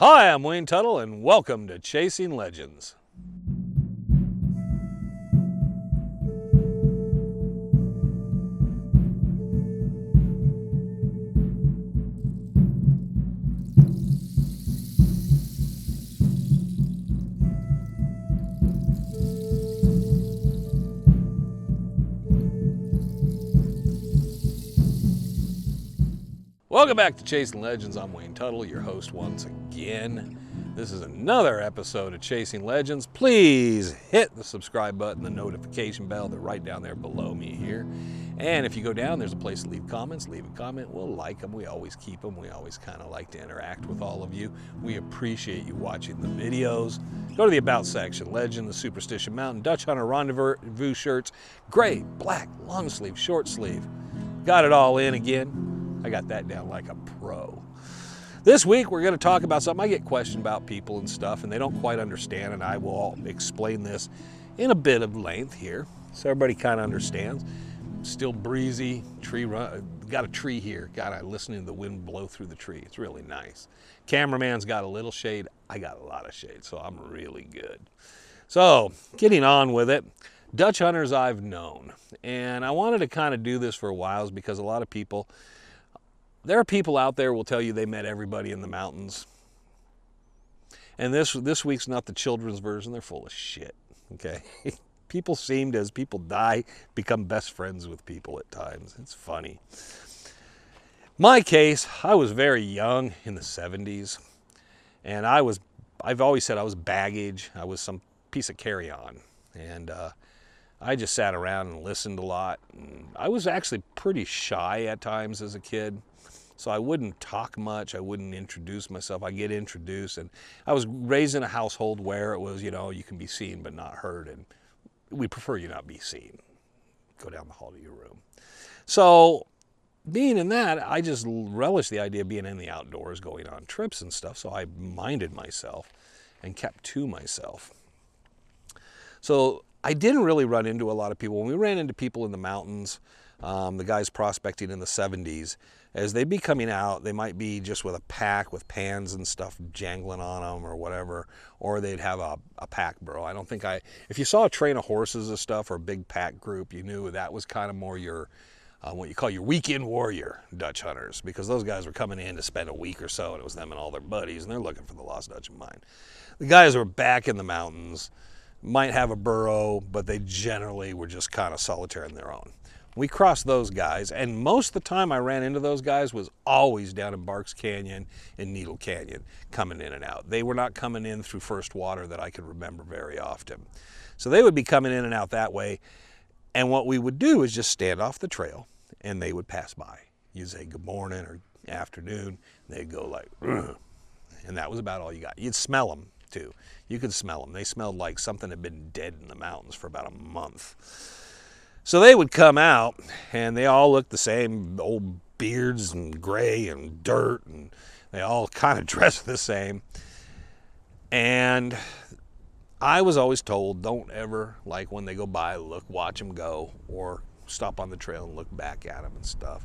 Hi, I'm Wayne Tuttle, and welcome to Chasing Legends. Welcome back to Chasing Legends. I'm Wayne Tuttle, your host once again. This is another episode of Chasing Legends. Please hit the subscribe button, the notification bell. They're right down there below me here. And if you go down, there's a place to leave comments. Leave a comment. We'll like them. We always keep them. We always kind of like to interact with all of you. We appreciate you watching the videos. Go to the About section. Legend, the Superstition Mountain, Dutch Hunter Rendezvous shirts, gray, black, long sleeve, short sleeve. Got it all in again. I got that down like a pro. This week we're going to talk about something. I get questioned about people and stuff and they don't quite understand, and I will explain this in a bit of length here so everybody kind of understands. Still breezy, got a tree here. God, I'm listening to the wind blow through the tree. It's really nice. Cameraman's got a little shade. I got a lot of shade, so I'm really good. So getting on with it. Dutch hunters I've known, and I wanted to kind of do this for a while because a lot of people, there are people out there who will tell you they met everybody in the mountains. And this week's not the children's version. They're full of shit, okay? People seemed, as people die, become best friends with people at times. It's funny. My case, I was very young in the 70s. And I've always said I was baggage. I was some piece of carry-on. And I just sat around and listened a lot. And I was actually pretty shy at times as a kid. So I wouldn't talk much, I wouldn't introduce myself. I get introduced, and I was raised in a household where it was, you know, you can be seen but not heard, and we prefer you not be seen. Go down the hall to your room. So being in that, I just relished the idea of being in the outdoors, going on trips and stuff, so I minded myself and kept to myself. So I didn't really run into a lot of people. When we ran into people in the mountains, the guys prospecting in the 70s, as they'd be coming out, they might be just with a pack with pans and stuff jangling on them or whatever, or they'd have a pack burro. I don't think if you saw a train of horses and stuff or a big pack group, you knew that was kind of more your, what you call your weekend warrior Dutch hunters, because those guys were coming in to spend a week or so, and it was them and all their buddies, and they're looking for the Lost Dutchman Mine. The guys who were back in the mountains might have a burro, but they generally were just kind of solitary on their own. We crossed those guys, and most of the time I ran into those guys was always down in Barks Canyon and Needle Canyon, coming in and out. They were not coming in through First Water that I could remember very often. So they would be coming in and out that way, and what we would do is just stand off the trail, and they would pass by. You'd say good morning or afternoon, and they'd go like, ugh. And that was about all you got. You'd smell them too. You could smell them. They smelled like something had been dead in the mountains for about a month. So they would come out, and they all looked the same, old beards and gray and dirt, and they all kind of dressed the same. And I was always told, don't ever, like when they go by, watch them go, or stop on the trail and look back at them and stuff.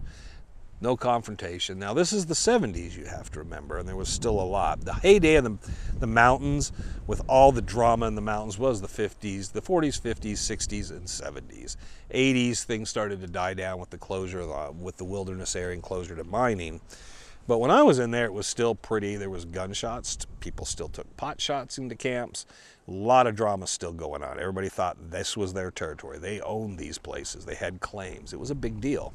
No confrontation. Now, this is the 70s, you have to remember, and there was still a lot. The heyday of the mountains, with all the drama in the mountains, was the 50s, the 40s, 50s, 60s, and 70s. 80s, things started to die down with the closure, with the wilderness area and closure to mining. But when I was in there, it was still pretty. There was gunshots. People still took pot shots into camps. A lot of drama still going on. Everybody thought this was their territory. They owned these places. They had claims. It was a big deal.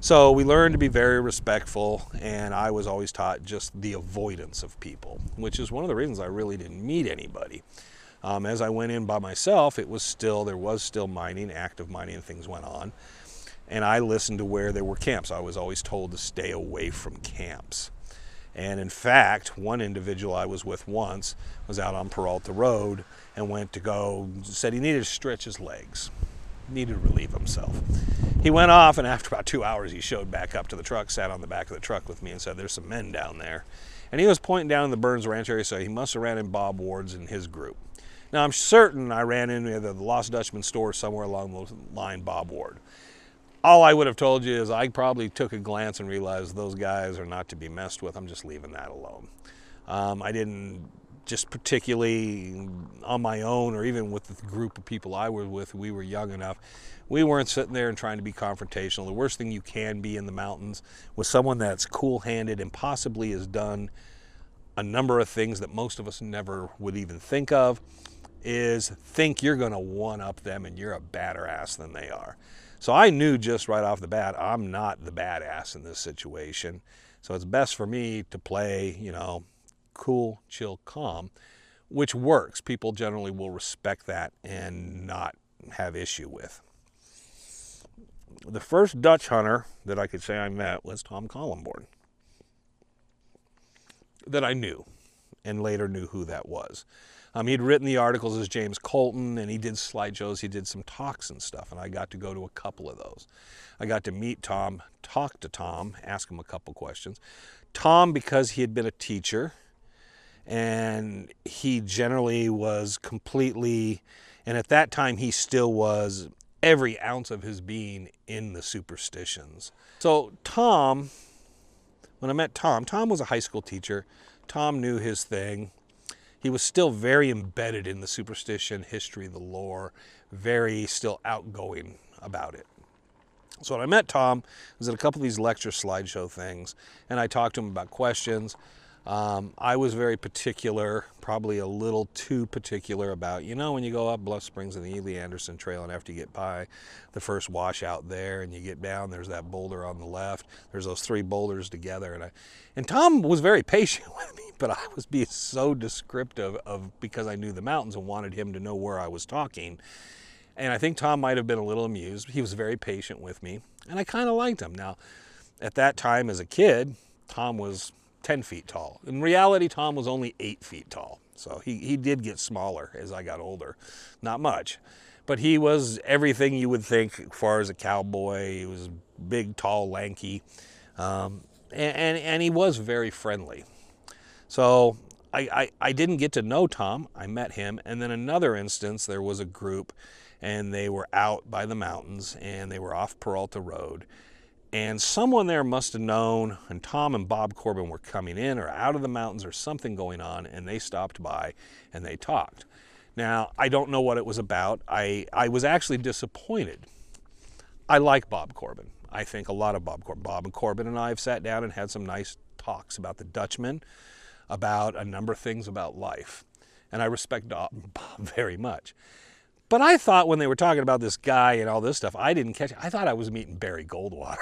So we learned to be very respectful, and I was always taught just the avoidance of people, which is one of the reasons I really didn't meet anybody. As I went in by myself, there was still mining, active mining, and things went on. And I listened to where there were camps. I was always told to stay away from camps. And in fact, one individual I was with once was out on Peralta Road and said he needed to stretch his legs. Needed to relieve himself. He went off, and after about 2 hours he showed back up to the truck, sat on the back of the truck with me and said, there's some men down there. And he was pointing down in the Burns Ranch area, so he must have ran in Bob Ward's and his group. Now I'm certain I ran into the Lost Dutchman store somewhere along the line Bob Ward. All I would have told you is I probably took a glance and realized those guys are not to be messed with. I'm just leaving that alone. I didn't just particularly on my own, or even with the group of people I was with, we were young enough. We weren't sitting there and trying to be confrontational. The worst thing you can be in the mountains with someone that's cool-handed and possibly has done a number of things that most of us never would even think of, is think you're going to one-up them and you're a badder ass than they are. So I knew just right off the bat, I'm not the badass in this situation. So it's best for me to play, you know, cool, chill, calm, which works. People generally will respect that and not have issue with. The first Dutch hunter that I could say I met was Tom Kollenborn, that I knew, and later knew who that was. He'd written the articles as James Colton, and he did slideshows, he did some talks and stuff, and I got to go to a couple of those. I got to meet Tom, talk to Tom, ask him a couple questions. Tom, because he had been a teacher, and he generally was completely, and at that time he still was, every ounce of his being in the superstitions. So Tom, when I met Tom, Tom was a high school teacher. Tom knew his thing. He was still very embedded in the superstition, history, the lore, very still outgoing about it. So when I met Tom, I was at a couple of these lecture slideshow things, and I talked to him about questions. I was very particular, probably a little too particular about, you know, when you go up Bluff Springs and the Ely Anderson Trail, and after you get by the first washout there and you get down, there's that boulder on the left. There's those three boulders together. And Tom was very patient with me, but I was being so descriptive because I knew the mountains and wanted him to know where I was talking. And I think Tom might have been a little amused. He was very patient with me, and I kind of liked him. Now, at that time as a kid, Tom was 10 feet tall. In reality, Tom was only 8 feet tall. So he did get smaller as I got older. Not much. But he was everything you would think as far as a cowboy. He was big, tall, lanky. And he was very friendly. So I didn't get to know Tom. I met him. And then another instance, there was a group, and they were out by the mountains, and they were off Peralta Road. And someone there must have known, and Tom and Bob Corbin were coming in or out of the mountains or something going on, and they stopped by and they talked. Now, I don't know what it was about. I was actually disappointed. I like Bob Corbin. I think a lot of Bob Corbin. Bob and Corbin and I have sat down and had some nice talks about the Dutchman, about a number of things about life. And I respect Bob very much. But I thought when they were talking about this guy and all this stuff, I didn't catch it. I thought I was meeting Barry Goldwater.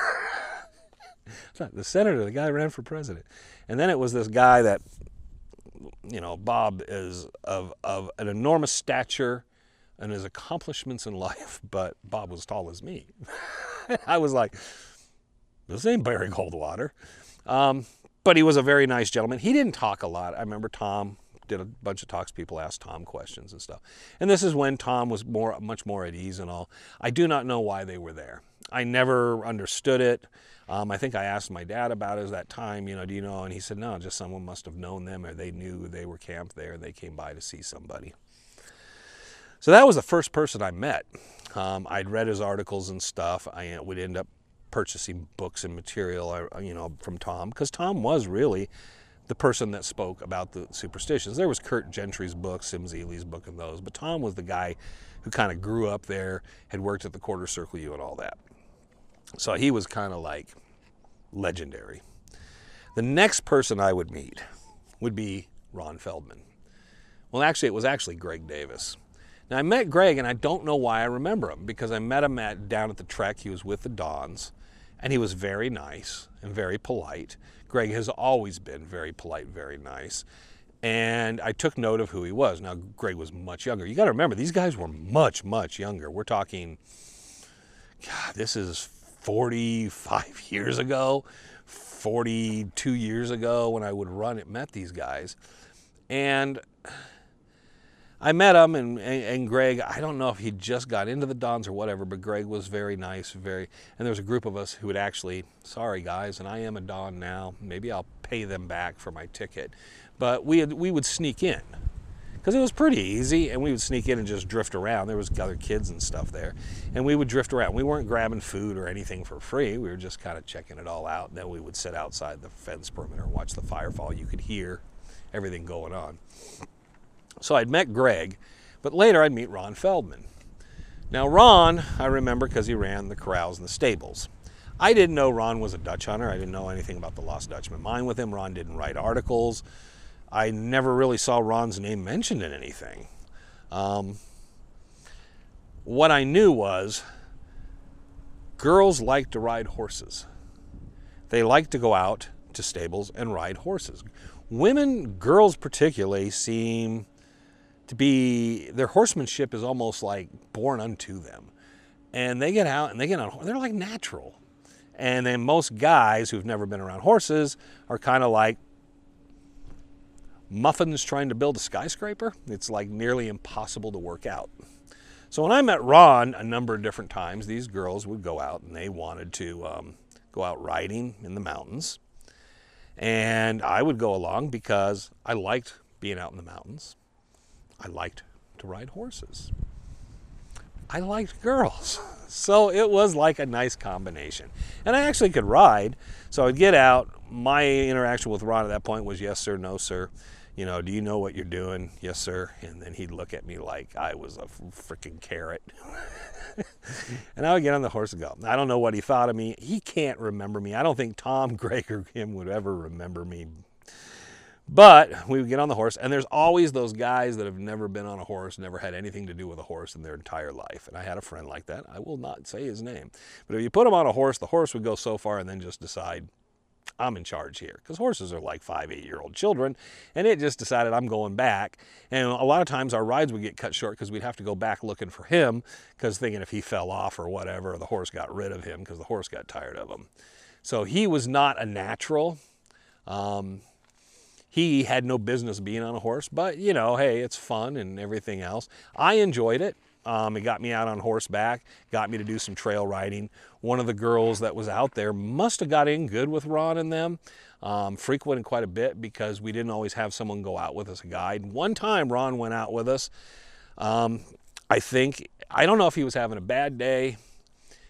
The senator, the guy who ran for president. And then it was this guy that, you know, Bob is of an enormous stature and his accomplishments in life, but Bob was as tall as me. I was like, this ain't Barry Goldwater. But he was a very nice gentleman. He didn't talk a lot. I remember Tom did a bunch of talks. People asked Tom questions and stuff. And this is when Tom was much more at ease and all. I do not know why they were there. I never understood it. I think I asked my dad about it at that time, you know, do you know? And he said, no, just someone must have known them, or they knew they were camped there and they came by to see somebody. So that was the first person I met. I'd read his articles and stuff. I would end up purchasing books and material, you know, from Tom, because Tom was really the person that spoke about the superstitions. There was Kurt Gentry's book, Sims Ely's book, and those, but Tom was the guy who kind of grew up there, had worked at the Quarter Circle U and all that. So he was kind of like legendary. The next person I would meet would be Ron Feldman. Well, actually, it was actually Greg Davis. Now, I met Greg, and I don't know why I remember him, because I met him down at the Trek. He was with the Dons, and he was very nice and very polite. Greg has always been very polite, very nice. And I took note of who he was. Now, Greg was much younger. You got to remember, these guys were much, much younger. We're talking, God, this is 45 years ago, 42 years ago when I would met these guys. And I met him, and Greg, I don't know if he just got into the Dons or whatever, but Greg was very nice, and there was a group of us who would actually, sorry guys, and I am a Don now, maybe I'll pay them back for my ticket, but we would sneak in, because it was pretty easy, and we would sneak in and just drift around. There was other kids and stuff there, and we would drift around. We weren't grabbing food or anything for free. We were just kind of checking it all out, and then we would sit outside the fence perimeter and watch the firefall. You could hear everything going on. So I'd met Greg, but later I'd meet Ron Feldman. Now Ron, I remember because he ran the corrals and the stables. I didn't know Ron was a Dutch hunter. I didn't know anything about the Lost Dutchman Mine with him. Ron didn't write articles. I never really saw Ron's name mentioned in anything. What I knew was girls like to ride horses. They like to go out to stables and ride horses. Women, girls particularly, seem to be, their horsemanship is almost like born unto them. And they get out and they get on, they're like natural. And then most guys who've never been around horses are kind of like muffins trying to build a skyscraper. It's like nearly impossible to work out. So when I met Ron a number of different times, these girls would go out and they wanted to go out riding in the mountains. And I would go along because I liked being out in the mountains. I liked to ride horses. I liked girls. So it was like a nice combination. And I actually could ride. So I'd get out. My interaction with Ron at that point was yes, sir, no, sir. You know, do you know what you're doing? Yes, sir. And then he'd look at me like I was a freaking carrot. And I would get on the horse and go. I don't know what he thought of me. He can't remember me. I don't think Tom, Greg, or him would ever remember me. But we would get on the horse, and there's always those guys that have never been on a horse, never had anything to do with a horse in their entire life. And I had a friend like that. I will not say his name. But if you put him on a horse, the horse would go so far and then just decide, I'm in charge here. Because horses are like 5-8-year-old children, and it just decided I'm going back. And a lot of times our rides would get cut short because we'd have to go back looking for him, because thinking if he fell off or whatever, or the horse got rid of him because the horse got tired of him. So he was not a natural. He had no business being on a horse, but you know, hey, it's fun and everything else. I enjoyed it. It got me out on horseback, got me to do some trail riding. One of the girls that was out there must have got in good with Ron and them, frequented quite a bit because we didn't always have someone go out with us, a guide. One time Ron went out with us. I don't know if he was having a bad day.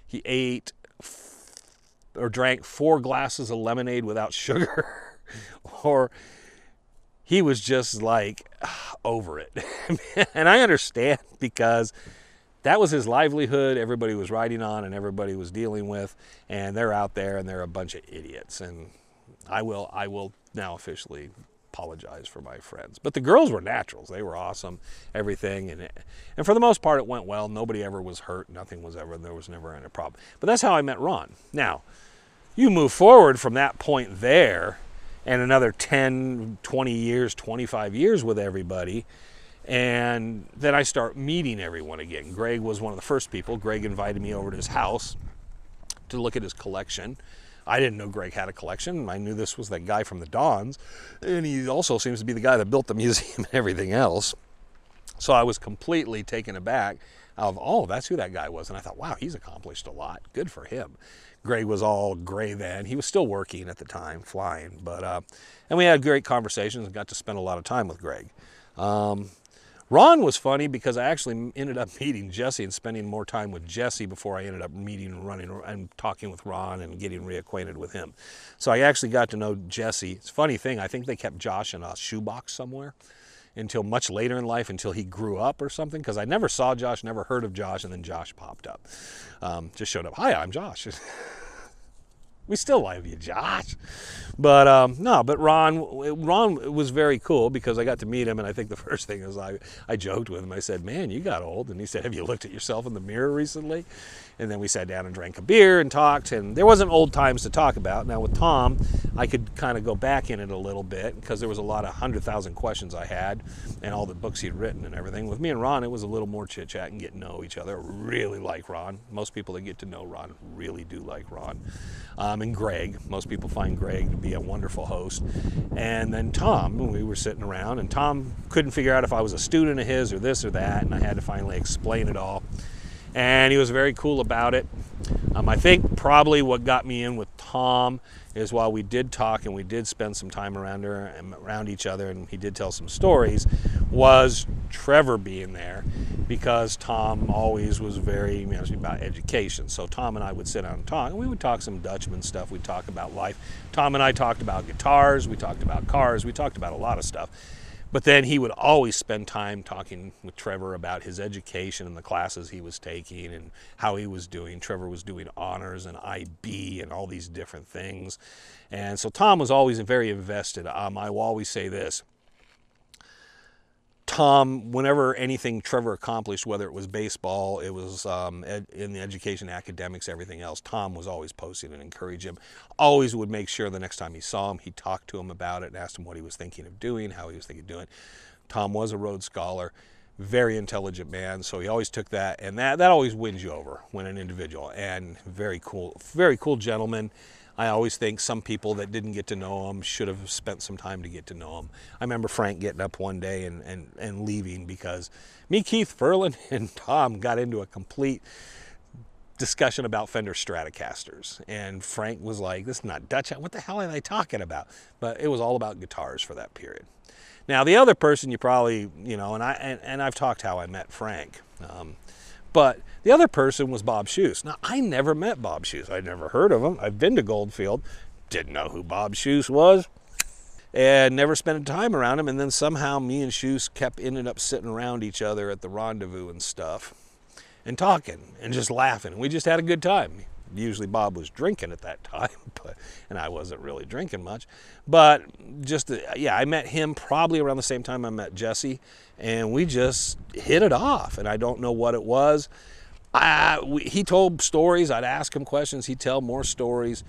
He ate or drank 4 glasses of lemonade without sugar, or he was just like over it. And I understand, because that was his livelihood. Everybody was riding on and everybody was dealing with, and they're out there and they're a bunch of idiots. And I will now officially apologize for my friends. But the girls were naturals. They were awesome, everything. And for the most part, it went well. Nobody ever was hurt. Nothing was ever, there was never any problem. But that's how I met Ron. Now, you move forward from that point there, and another 10, 20 years, 25 years with everybody. And then I start meeting everyone again. Greg was one of the first people. Greg invited me over to his house to look at his collection. I didn't know Greg had a collection. I knew this was that guy from the Dons. And he also seems to be the guy that built the museum and everything else. So I was completely taken aback of, oh, that's who that guy was. And I thought, wow, he's accomplished a lot. Good for him. Greg was all gray then. He was still working at the time, flying. But and we had great conversations and got to spend a lot of time with Greg. Ron was funny because I actually ended up meeting Jesse and spending more time with Jesse before I ended up meeting and running and talking with Ron and getting reacquainted with him. So I actually got to know Jesse. It's a funny thing. I think they kept Josh in a shoebox somewhere until much later in life, until he grew up or something, because I never saw Josh, never heard of Josh, and then Josh popped up. Just showed up. Hi, I'm Josh. We still love you, Josh. But no, but Ron was very cool because I got to meet him, and I think the first thing is I joked with him. I said, man, you got old. And he said, have you looked at yourself in the mirror recently? And then we sat down and drank a beer and talked, and there wasn't old times to talk about. Now with Tom, I could kind of go back in it a little bit because there was a lot of 100,000 questions I had and all the books he'd written and everything. With me and Ron, it was a little more chit-chat and get to know each other. I really like Ron. Most people that get to know Ron really do like Ron. And Greg. Most people find Greg to be a wonderful host. And then Tom, we were sitting around, and Tom couldn't figure out if I was a student of his or this or that, and I had to finally explain it all. And he was very cool about it. I think probably what got me in with Tom is while we did talk and we did spend some time around each other, and he did tell some stories, was Trevor being there, because Tom always was very about education. So Tom and I would sit down and talk, and we would talk some Dutchman stuff. We'd talk about life. Tom and I talked about guitars. We talked about cars. We talked about a lot of stuff. But then he would always spend time talking with Trevor about his education and the classes he was taking and how he was doing. Trevor was doing honors and IB and all these different things. And so Tom was always very invested. I will always say this. Tom, whenever anything Trevor accomplished, whether it was baseball, it was in the education, academics, everything else, Tom was always posting and encouraging him. Always would make sure the next time he saw him, he talked to him about it and asked him what he was thinking of doing, how he was thinking of doing it. Tom was a Rhodes Scholar, very intelligent man, so he always took that, and that always wins you over when an individual, and very cool gentleman. I always think some people that didn't get to know him should have spent some time to get to know him. I remember Frank getting up one day and leaving because me, Keith, Ferlin, and Tom got into a complete discussion about Fender Stratocasters. And Frank was like, this is not Dutch. What the hell are they talking about? But it was all about guitars for that period. Now, the other person you probably, and I've talked how I met Frank. But the other person was Bob Schuss. Now, I never met Bob Schuss. I'd never heard of him. I've been to Goldfield. Didn't know who Bob Schuss was. And never spent time around him. And then somehow me and Schuss ended up sitting around each other at the rendezvous and stuff. And talking and just laughing. We just had a good time. Usually Bob was drinking at that time. And I wasn't really drinking much. But I met him probably around the same time I met Jesse. And we just hit it off, and I don't know what it was. He told stories. I'd ask him questions. He'd tell more stories.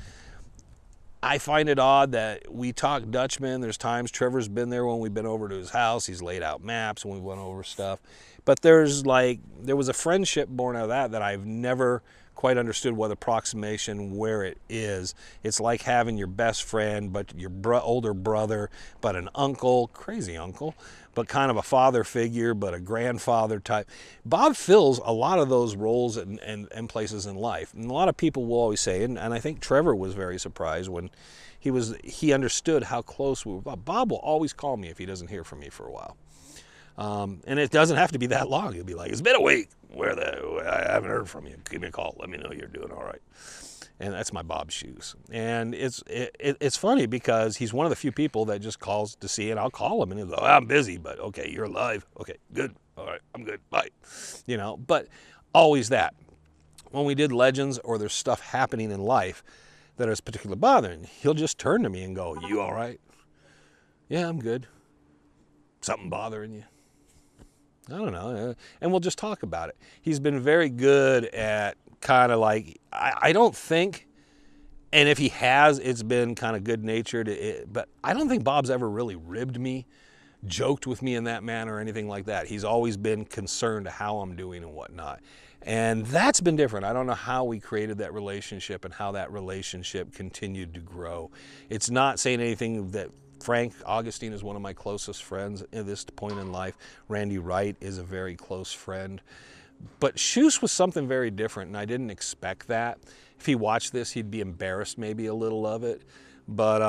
I find it odd that we talk Dutchman. There's times Trevor's been there when we've been over to his house. He's laid out maps and we went over stuff. But there was a friendship born out of that I've never quite understood what approximation where it is. It's like having your best friend, but your older brother, but an uncle, crazy uncle, but kind of a father figure, but a grandfather type. Bob fills a lot of those roles and places in life. And a lot of people will always say, and I think Trevor was very surprised when he understood how close we were. Bob will always call me if he doesn't hear from me for a while. And it doesn't have to be that long. He'll be like, it's been a week. I haven't heard from you. Give me a call. Let me know you're doing all right. And that's my Bob Schuss. And it's funny because he's one of the few people that just calls to see, and I'll call him and he'll go, I'm busy, but okay, you're alive. Okay, good. All right, I'm good. Bye. But always that. When we did Legends or there's stuff happening in life that is particularly bothering, he'll just turn to me and go, you all right? Yeah, I'm good. Something bothering you? I don't know. And we'll just talk about it. He's been very good at kind of like, I don't think, and if he has, it's been kind of good-natured, but I don't think Bob's ever really ribbed me, joked with me in that manner or anything like that. He's always been concerned how I'm doing and whatnot. And that's been different. I don't know how we created that relationship and how that relationship continued to grow. It's not saying anything that Frank Augustine is one of my closest friends at this point in life. Randy Wright is a very close friend. But Schuss was something very different, and I didn't expect that. If he watched this, he'd be embarrassed maybe a little of it. But,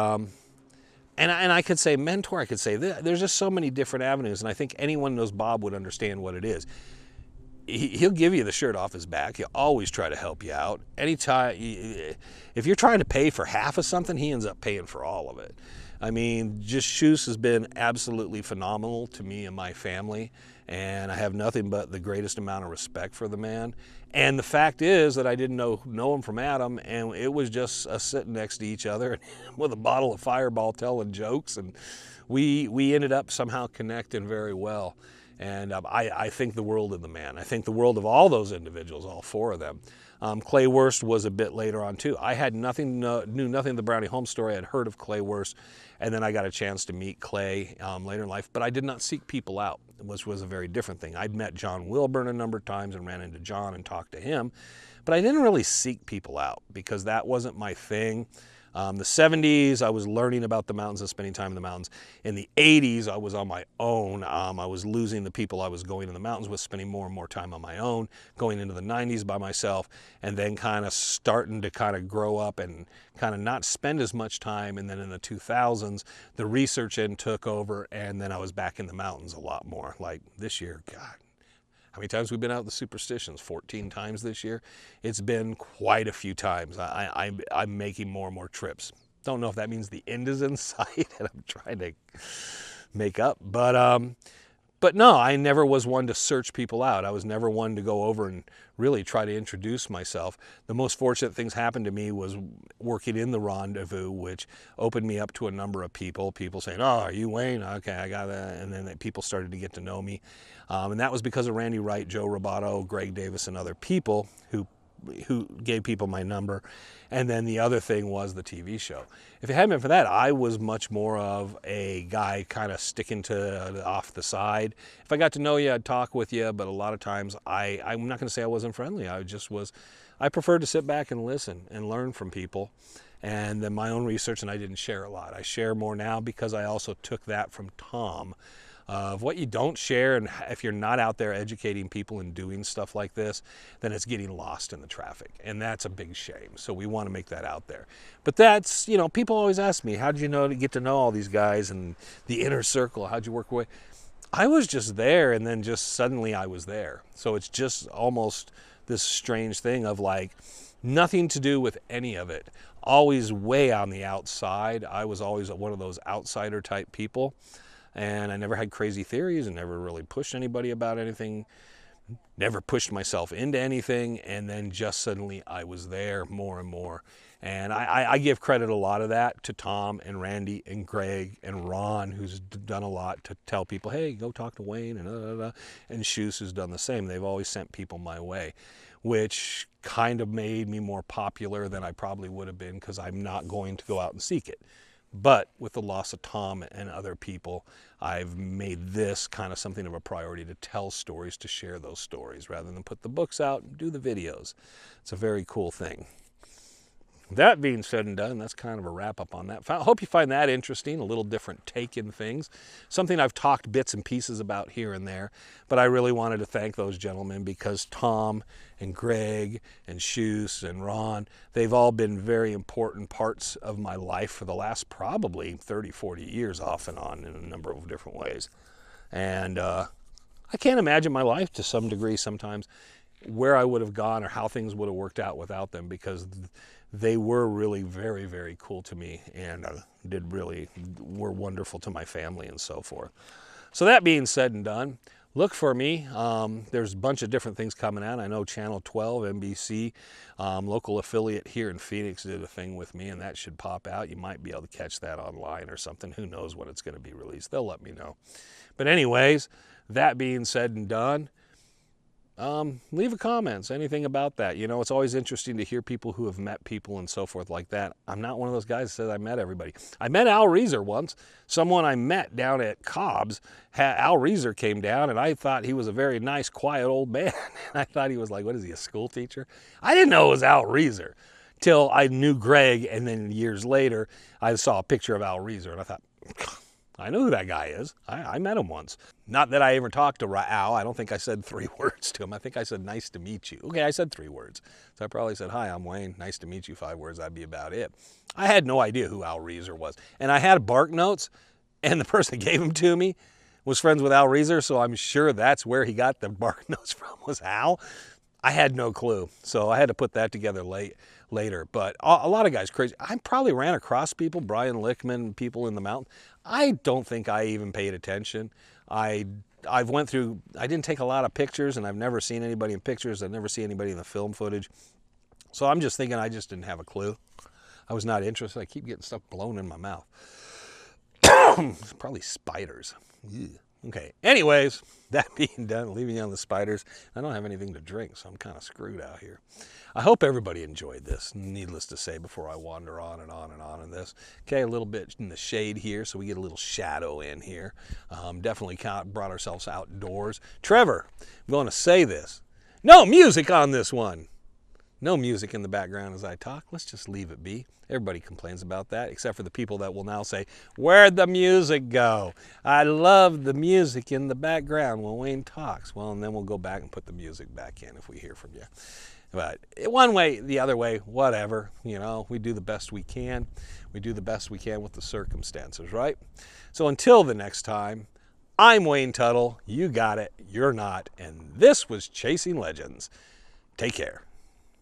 and I could say mentor, I could say, there's just so many different avenues, and I think anyone who knows Bob would understand what it is. He'll give you the shirt off his back. He'll always try to help you out. Anytime, if you're trying to pay for half of something, he ends up paying for all of it. I mean, just Schuss has been absolutely phenomenal to me and my family, and I have nothing but the greatest amount of respect for the man. And the fact is that I didn't know him from Adam, and it was just us sitting next to each other with a bottle of Fireball telling jokes, and we ended up somehow connecting very well. And I think the world of the man. I think the world of all those individuals, all four of them. Clay Wurst was a bit later on too. I had knew nothing of the Brownie Holmes story. I had heard of Clay Wurst, and then I got a chance to meet Clay later in life, but I did not seek people out, which was a very different thing. I'd met John Wilburn a number of times and ran into John and talked to him, but I didn't really seek people out because that wasn't my thing. The 70s, I was learning about the mountains and spending time in the mountains. In the 80s, I was on my own. I was losing the people I was going to the mountains with, spending more and more time on my own, going into the 90s by myself, and then kind of starting to kind of grow up and kind of not spend as much time. And then in the 2000s, the research end took over, and then I was back in the mountains a lot more. Like this year, God. How many times we've been out with the Superstitions? 14 times this year. It's been quite a few times. I'm making more and more trips. Don't know if that means the end is in sight and I'm trying to make up. But no, I never was one to search people out. I was never one to go over and really try to introduce myself. The most fortunate things happened to me was working in the Rendezvous, which opened me up to a number of people. People saying, "Oh, are you Wayne? Okay, I got that." And then people started to get to know me. And that was because of Randy Wright, Joe Roboto, Greg Davis, and other people who gave people my number. And then the other thing was the TV show. If it hadn't been for that, I was much more of a guy kind of sticking to off the side. If I got to know you, I'd talk with you, but a lot of times I'm not going to say I wasn't friendly. I preferred to sit back and listen and learn from people. And then my own research, and I didn't share a lot. I share more now because I also took that from Tom. Of what you don't share, and if you're not out there educating people and doing stuff like this, then it's getting lost in the traffic, and that's a big shame. So we want to make that out there. But that's, you know, people always ask me, how'd you know to get to know all these guys and the inner circle? How'd you work away? I was just there, and then just suddenly I was there. So it's just almost this strange thing of like nothing to do with any of it. Always way on the outside. I was always one of those outsider type people. And I never had crazy theories and never really pushed anybody about anything, never pushed myself into anything, and then just suddenly I was there more and more. And I give credit a lot of that to Tom and Randy and Greg and Ron, who's done a lot to tell people, hey, go talk to Wayne, and Schuss, who's done the same. They've always sent people my way, which kind of made me more popular than I probably would have been because I'm not going to go out and seek it. But with the loss of Tom and other people, I've made this kind of something of a priority to tell stories, to share those stories, rather than put the books out and do the videos. It's a very cool thing. That being said and done, that's kind of a wrap up on that. I hope you find that interesting, a little different take in things. Something I've talked bits and pieces about here and there, but I really wanted to thank those gentlemen because Tom and Greg and Schuss and Ron, they've all been very important parts of my life for the last probably 30, 40 years off and on in a number of different ways. And I can't imagine my life to some degree sometimes where I would have gone or how things would have worked out without them, because they were really very, very cool to me and were wonderful to my family and so forth. So that being said and done, look for me. There's a bunch of different things coming out. I know Channel 12, NBC, local affiliate here in Phoenix did a thing with me, and that should pop out. You might be able to catch that online or something. Who knows when it's going to be released. They'll let me know. But anyways, that being said and done, leave a comments, anything about that. You know, it's always interesting to hear people who have met people and so forth like that. I'm not one of those guys that says I met everybody. I met Al Reeser once. Someone I met down at Cobb's, Al Reeser came down, and I thought he was a very nice, quiet old man. And I thought he was like, what is he, a school teacher? I didn't know it was Al Reeser till I knew Greg, and then years later, I saw a picture of Al Reeser, and I thought, I know who that guy is. I met him once. Not that I ever talked to Al. I don't think I said 3 words to him. I think I said, nice to meet you. Okay, I said 3 words. So I probably said, hi, I'm Wayne. Nice to meet you. 5 words. That'd be about it. I had no idea who Al Reeser was. And I had bark notes, and the person that gave them to me was friends with Al Reeser, so I'm sure that's where he got the bark notes from, was Al. I had no clue. So I had to put that together later. But a lot of guys crazy. I probably ran across people, Brian Lickman, people in the mountain. I don't think I even paid attention. I didn't take a lot of pictures, and I've never seen anybody in pictures. I've never seen anybody in the film footage. So I'm just thinking I just didn't have a clue. I was not interested. I keep getting stuff blown in my mouth. It's probably spiders. Ew. Okay, anyways, that being done, leaving you on the spiders. I don't have anything to drink, so I'm kind of screwed out here. I hope everybody enjoyed this, needless to say, before I wander on and on and on in this. Okay, a little bit in the shade here, so we get a little shadow in here. Definitely brought ourselves outdoors. Trevor, I'm going to say this. No music on this one. No music in the background as I talk. Let's just leave it be. Everybody complains about that, except for the people that will now say, where'd the music go? I love the music in the background when Wayne talks. Well, and then we'll go back and put the music back in if we hear from you. But one way, the other way, whatever. You know, we do the best we can. We do the best we can with the circumstances, right? So until the next time, I'm Wayne Tuttle. You got it. You're not. And this was Chasing Legends. Take care.